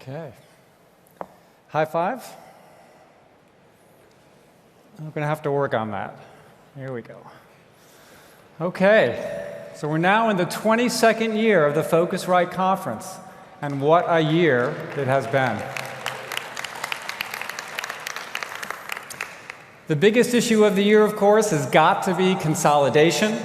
Okay. High five? I'm going to have to work on that. Here we go. Okay. So we're now in the 22nd year of the Phocuswright Conference, and what a year it has been. The biggest issue of the year, of course, has got to be consolidation.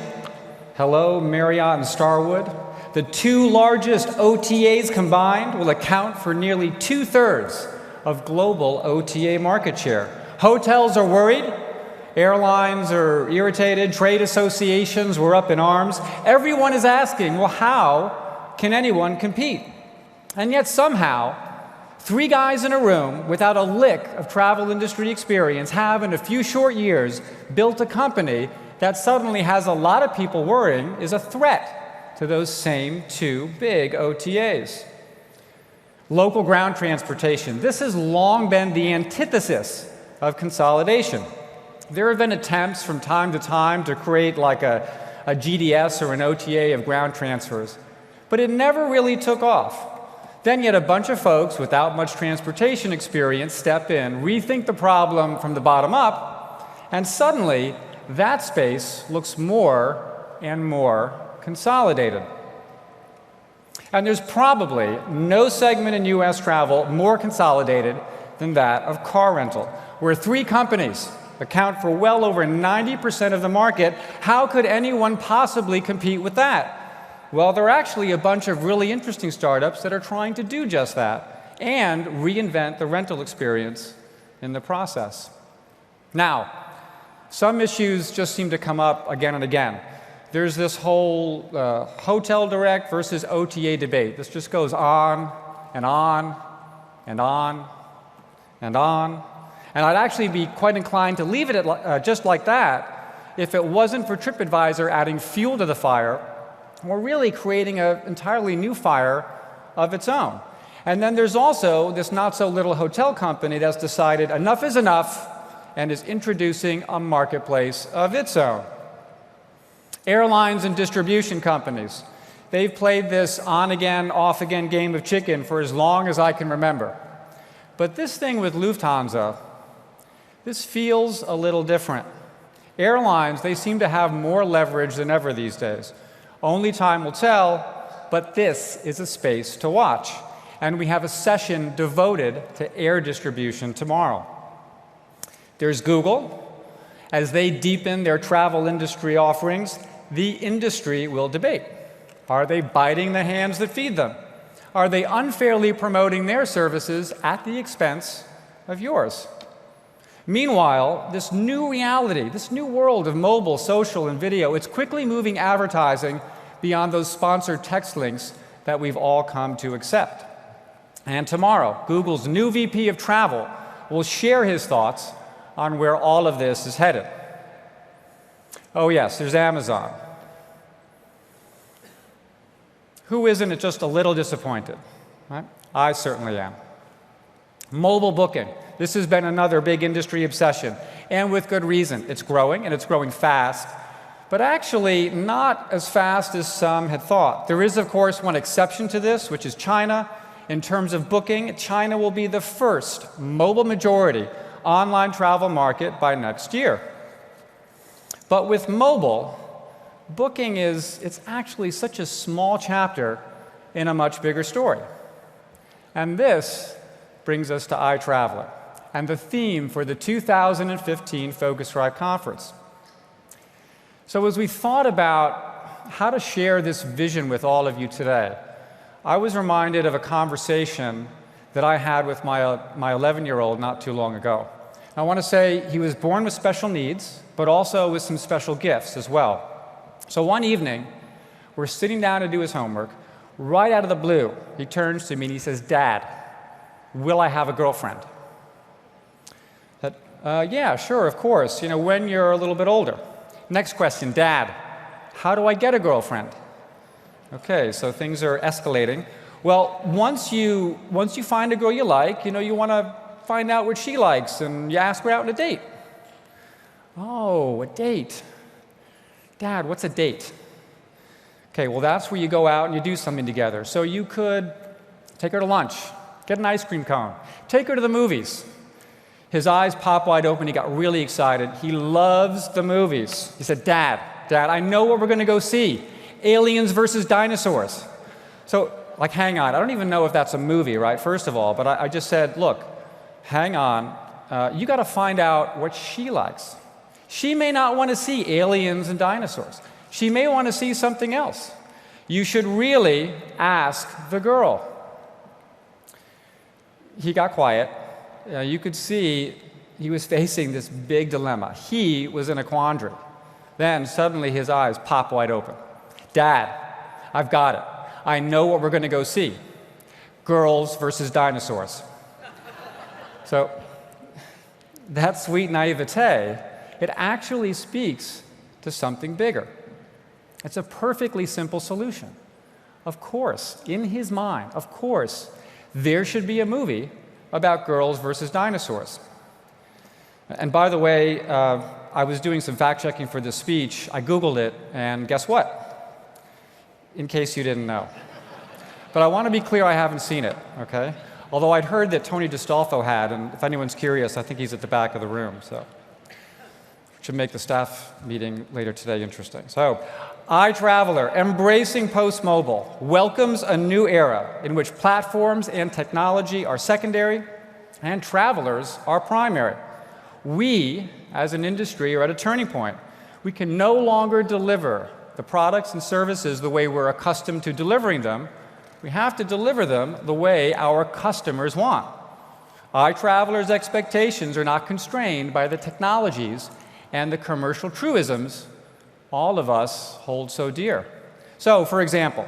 Hello, Marriott and Starwood. The two largest OTAs combined will account for nearly 2/3 of global OTA market share. Hotels are worried. Airlines are irritated. Trade associations were up in arms. Everyone is asking, well, how can anyone compete? And yet somehow, three guys in a room without a lick of travel industry experience have, in a few short years, built a company that suddenly has a lot of people worrying is a threat to those same two big OTAs. Local ground transportation. This has long been the antithesis of consolidation. There have been attempts from time to time to create like a GDS or an OTA of ground transfers, but it never really took off. Then yet a bunch of folks without much transportation experience step in, rethink the problem from the bottom up, and suddenly that space looks more and more consolidated. And there's probably no segment in US travel more consolidated than that of car rental, where three companies account for well over 90% of the market. How could anyone possibly compete with that? Well, there are actually a bunch of really interesting startups that are trying to do just that and reinvent the rental experience in the process. Now, some issues just seem to come up again and again. There's this whole hotel direct versus OTA debate. This just goes on and on and on and on. And I'd actually be quite inclined to leave it at, just like that if it wasn't for TripAdvisor adding fuel to the fire, or really creating an entirely new fire of its own. And then there's also this not-so-little hotel company that's decided enough is enough and is introducing a marketplace of its own. Airlines and distribution companies. They've played this on-again, off-again game of chicken for as long as I can remember. But this thing with Lufthansa, this feels a little different. Airlines, they seem to have more leverage than ever these days. Only time will tell, but this is a space to watch. And we have a session devoted to air distribution tomorrow. There's Google. As they deepen their travel industry offerings, the industry will debate. Are they biting the hands that feed them? Are they unfairly promoting their services at the expense of yours? Meanwhile, this new reality, this new world of mobile, social, and video, it's quickly moving advertising beyond those sponsored text links that we've all come to accept. And tomorrow, Google's new VP of Travel will share his thoughts on where all of this is headed. Oh yes, there's Amazon. Who isn't just a little disappointed right? I certainly am. Mobile booking. This has been another big industry obsession, and with good reason. It's growing, and it's growing fast, but actually not as fast as some had thought. There is, of course, one exception to this, which is China. In terms of booking, China will be the first mobile majority online travel market by next year. But with mobile, booking it's actually such a small chapter in a much bigger story. And this brings us to iTraveler and the theme for the 2015 Phocuswright conference. So as we thought about how to share this vision with all of you today, I was reminded of a conversation that I had with my 11-year-old not too long ago. I want to say he was born with special needs, but also with some special gifts as well. So one evening, we're sitting down to do his homework. Right out of the blue, he turns to me and he says, "Dad, will I have a girlfriend?" Yeah, sure, of course, when you're a little bit older. Next question, "Dad, how do I get a girlfriend?" Okay, so things are escalating. Well, once you find a girl you like, you want to find out what she likes, and you ask her out on a date. Oh, a date. Dad, what's a date? Okay, well, that's where you go out and you do something together. So you could take her to lunch, get an ice cream cone, take her to the movies. His eyes popped wide open. He got really excited. He loves the movies. He said, Dad, I know what we're going to go see. Aliens versus dinosaurs. So, hang on. I don't even know if that's a movie, right, first of all. But I just said, look, hang on. You got to find out what she likes. She may not want to see aliens and dinosaurs. She may want to see something else. You should really ask the girl. He got quiet. You could see he was facing this big dilemma. He was in a quandary. Then suddenly his eyes pop wide open. Dad, I've got it. I know what we're going to go see. Girls versus dinosaurs. So that sweet naivete, it actually speaks to something bigger. It's a perfectly simple solution. Of course, in his mind, of course, there should be a movie about girls versus dinosaurs. And by the way, I was doing some fact-checking for this speech. I Googled it, and guess what? In case you didn't know. But I want to be clear, I haven't seen it, okay? Although I'd heard that Tony DiStolfo had, and if anyone's curious, I think he's at the back of the room, so should make the staff meeting later today interesting. So, iTraveler, embracing post-mobile, welcomes a new era in which platforms and technology are secondary and travelers are primary. We, as an industry, are at a turning point. We can no longer deliver the products and services the way we're accustomed to delivering them. We have to deliver them the way our customers want. iTraveler's expectations are not constrained by the technologies and the commercial truisms all of us hold so dear. So, for example,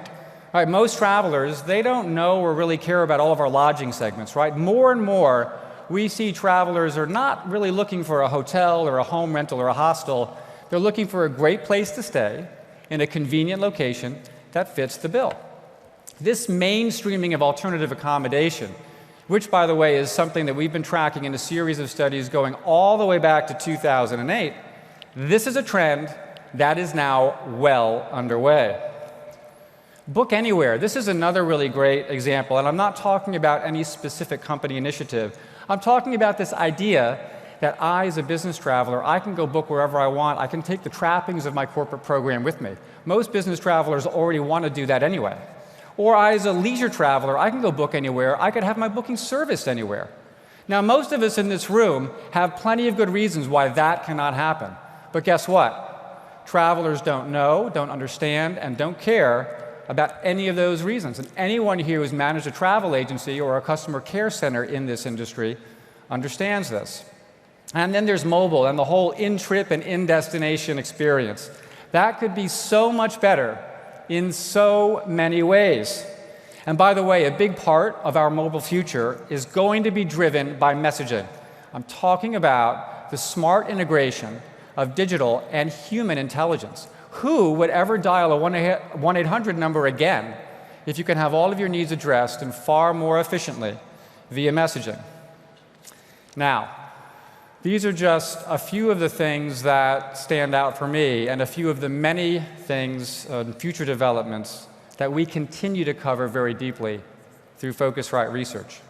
most travelers, they don't know or really care about all of our lodging segments, right? More and more, we see travelers are not really looking for a hotel or a home rental or a hostel. They're looking for a great place to stay in a convenient location that fits the bill. This mainstreaming of alternative accommodation, which, by the way, is something that we've been tracking in a series of studies going all the way back to 2008, this is a trend that is now well underway. Book Anywhere. This is another really great example, and I'm not talking about any specific company initiative. I'm talking about this idea that I, as a business traveler, I can go book wherever I want. I can take the trappings of my corporate program with me. Most business travelers already want to do that anyway. Or I, as a leisure traveler, I can go book anywhere. I could have my booking serviced anywhere. Now, most of us in this room have plenty of good reasons why that cannot happen. But guess what? Travelers don't know, don't understand, and don't care about any of those reasons. And anyone here who's managed a travel agency or a customer care center in this industry understands this. And then there's mobile and the whole in-trip and in-destination experience. That could be so much better in so many ways. And by the way, a big part of our mobile future is going to be driven by messaging. I'm talking about the smart integration of digital and human intelligence. Who would ever dial a 1-800 number again if you can have all of your needs addressed and far more efficiently via messaging. Now, these are just a few of the things that stand out for me and a few of the many things, future developments that we continue to cover very deeply through Phocuswright research.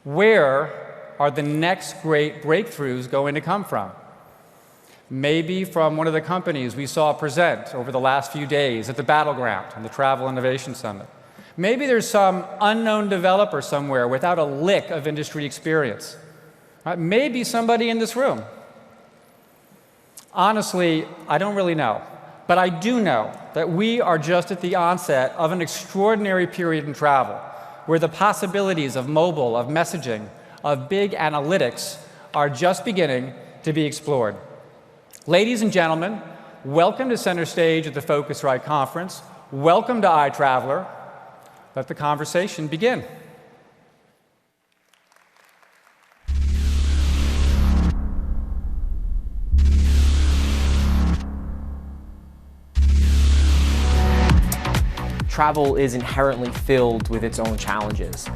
Where are the next great breakthroughs going to come from? Maybe from one of the companies we saw present over the last few days at the Battleground and the Travel Innovation Summit. Maybe there's some unknown developer somewhere without a lick of industry experience. Maybe somebody in this room. Honestly, I don't really know. But I do know that we are just at the onset of an extraordinary period in travel, where the possibilities of mobile, of messaging, of big analytics are just beginning to be explored. Ladies and gentlemen, welcome to center stage at the Phocuswright Conference. Welcome to iTraveler. Let the conversation begin. Travel is inherently filled with its own challenges.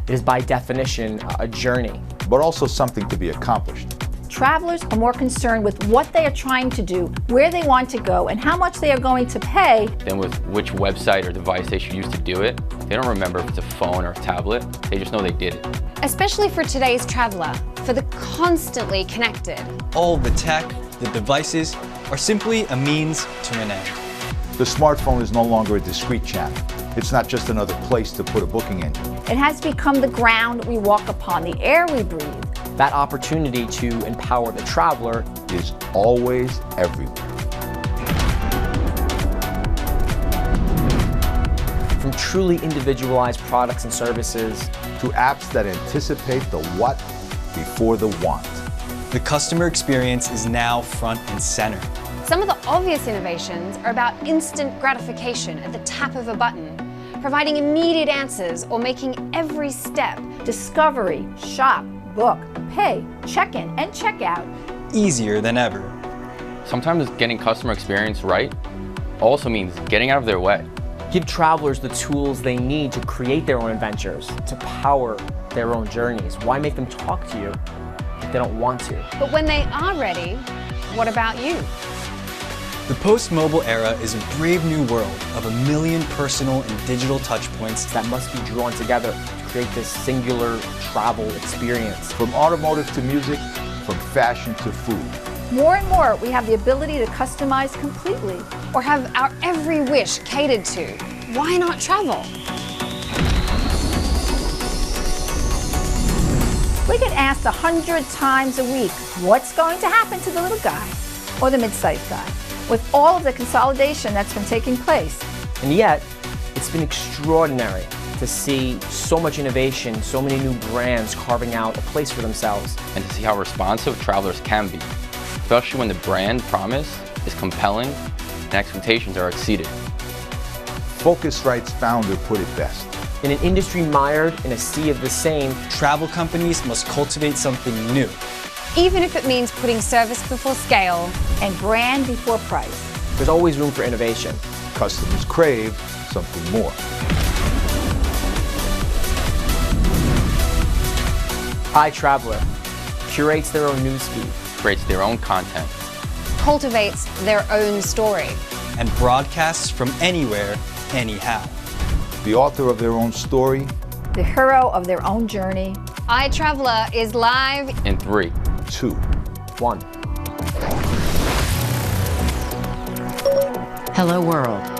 It is by definition a journey. But also something to be accomplished. Travelers are more concerned with what they are trying to do, where they want to go, and how much they are going to pay than with which website or device they should use to do it. They don't remember if it's a phone or a tablet. They just know they did it. Especially for today's traveler, for the constantly connected. All the tech, the devices, are simply a means to an end. The smartphone is no longer a discrete channel. It's not just another place to put a booking engine. It has become the ground we walk upon, the air we breathe. That opportunity to empower the traveler is always everywhere. From truly individualized products and services to apps that anticipate the what before the want. The customer experience is now front and center. Some of the obvious innovations are about instant gratification at the tap of a button, providing immediate answers or making every step discovery, shop, book, pay, check-in, and check-out easier than ever. Sometimes getting customer experience right also means getting out of their way. Give travelers the tools they need to create their own adventures, to power their own journeys. Why make them talk to you if they don't want to? But when they are ready, what about you? The post-mobile era is a brave new world of 1 million personal and digital touchpoints that must be drawn together to create this singular travel experience. From automotive to music, from fashion to food. More and more, we have the ability to customize completely. Or have our every wish catered to. Why not travel? We get asked 100 times a week, what's going to happen to the little guy or the mid-sized guy? With all of the consolidation that's been taking place. And yet, it's been extraordinary to see so much innovation, so many new brands carving out a place for themselves. And to see how responsive travelers can be, especially when the brand promise is compelling and expectations are exceeded. Phocuswright's founder put it best. In an industry mired in a sea of the same, travel companies must cultivate something new. Even if it means putting service before scale and brand before price. There's always room for innovation. Customers crave something more. iTraveler curates their own newsfeed, creates their own content, cultivates their own story, and broadcasts from anywhere, anyhow. The author of their own story, the hero of their own journey. iTraveler is live in 3, 2, 1. Hello world.